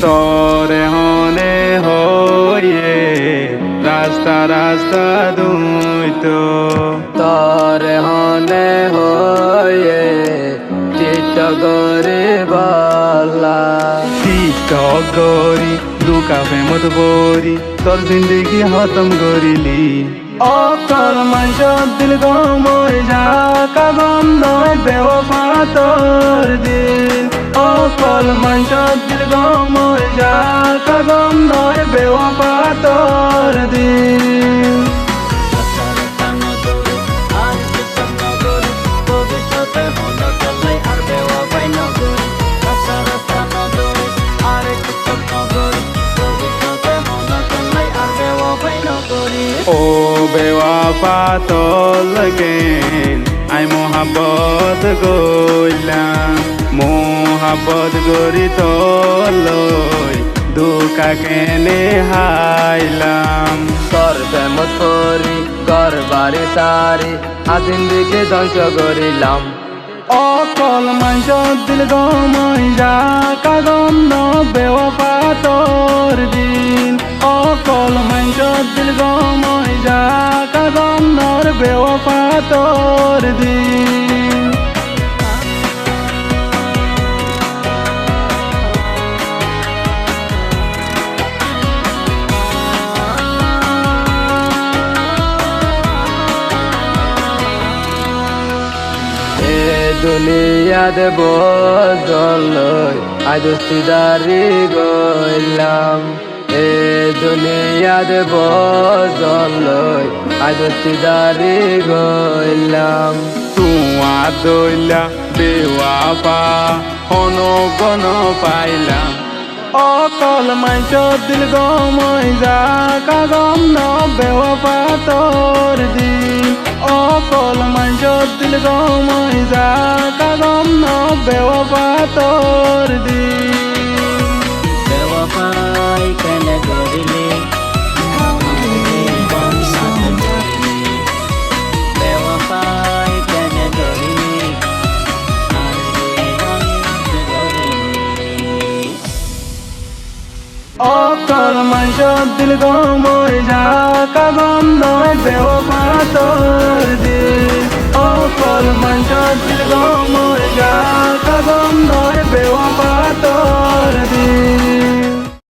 তরে হনে হয়ে রাস্তা রাস্তা দুইতো তরে হনে হয়ে চিটগরে বালা টিকটক দুকা ফেমত বরি তোর জিন্দগি খতম করিলি অকল মাইশ দিল গময় যা কাগম নয় বেওফা তোর দিল অকল মাইশ দিল গময় যা কাগম নয় বেওফা তোর দিল ও বেওয়াফা তোল গেন আই মোহাব্বত গইলাম মোহাব্বত গরি তোলই দুকা কেনে হাইলাম তোর প্রেমত করি ঘর বাড়ি সারি জিন্দিগি ধ্বংস করিলাম অকল মাইশ দিল গময় যা কাগম ন বেওয়াফা তোর দিন অকল মাইশ দিল গময় যা কাগম নর বেওয়াফা তোর দিন দুনিয়াত বদলই আজ সিদারি গইলাম এ দুনিয়াত বদলই আজ সিদারি গইলাম তুয়া দইলা বেওয়াফা হন গন পাইলাম অকল মাইশ দিল গময় যা কাগম ন বেওয়াফা তোর দিন অকল মাইশ দিল গময় যা কাগম ন বেওয়াফা তোর দিন বেওয়াফাই কেন করিলি বেওয়াফাই কেন করিলি অকল মাইশ দিল গময় যা কাগম নয় বেওয়াফা তোর দিন অকল মাইশ দিল গময় যা কাগম নয় বেওয়াফা তোর দিন